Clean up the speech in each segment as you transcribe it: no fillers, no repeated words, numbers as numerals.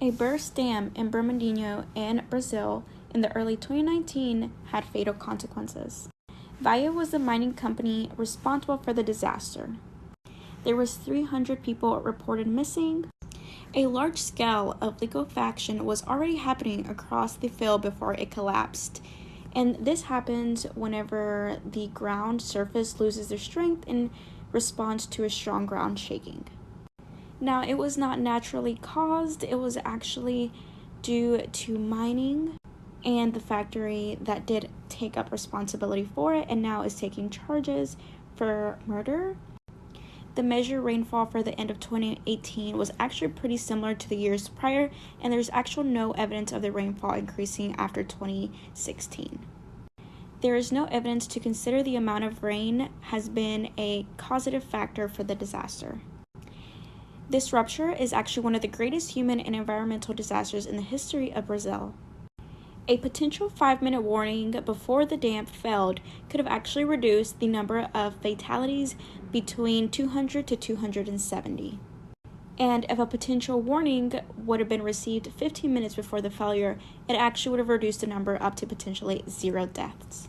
A burst dam in Brumainho in Brazil in the early 2019 had fatal consequences. Vale was the mining company responsible for the disaster. There was 300 people reported missing. A large scale of liquefaction was already happening across the field before it collapsed. And this happens whenever the ground surface loses their strength in response to a strong ground shaking. Now, it was not naturally caused, it was actually due to mining and the factory that did take up responsibility for it and now is taking charges for murder. The measured rainfall for the end of 2018 was actually pretty similar to the years prior, and there's actually no evidence of the rainfall increasing after 2016. There is no evidence to consider the amount of rain has been a causative factor for the disaster. This rupture is actually one of the greatest human and environmental disasters in the history of Brazil. A potential 5-minute warning before the dam failed could have actually reduced the number of fatalities between 200 to 270. And if a potential warning would have been received 15 minutes before the failure, it actually would have reduced the number up to potentially 0 deaths.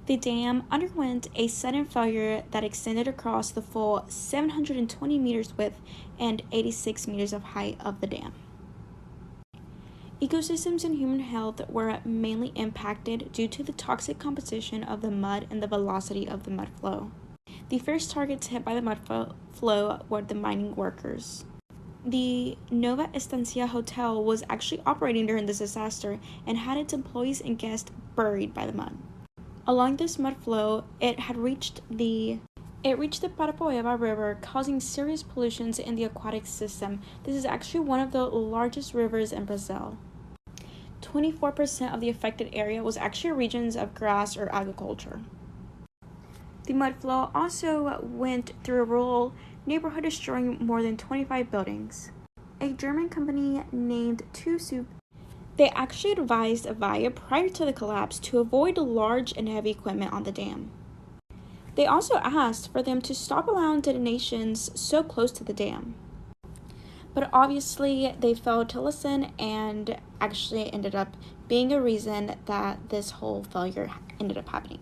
The dam underwent a sudden failure that extended across the full 720 meters width and 86 meters of height of the dam. Ecosystems and human health were mainly impacted due to the toxic composition of the mud and the velocity of the mud flow. The first targets hit by the mud flow were the mining workers. The Nova Estancia Hotel was actually operating during this disaster and had its employees and guests buried by the mud. Along this mud flow, it reached the Parapoeba River, causing serious pollutions in the aquatic system. This is actually one of the largest rivers in Brazil. 24% of the affected area was actually regions of grass or agriculture. The mud flow also went through a rural neighborhood, destroying more than 25 buildings. A German company named TUSUP, they actually advised Avaya prior to the collapse to avoid large and heavy equipment on the dam. They also asked for them to stop allowing detonations so close to the dam. But obviously, they failed to listen and actually ended up being a reason that this whole failure ended up happening.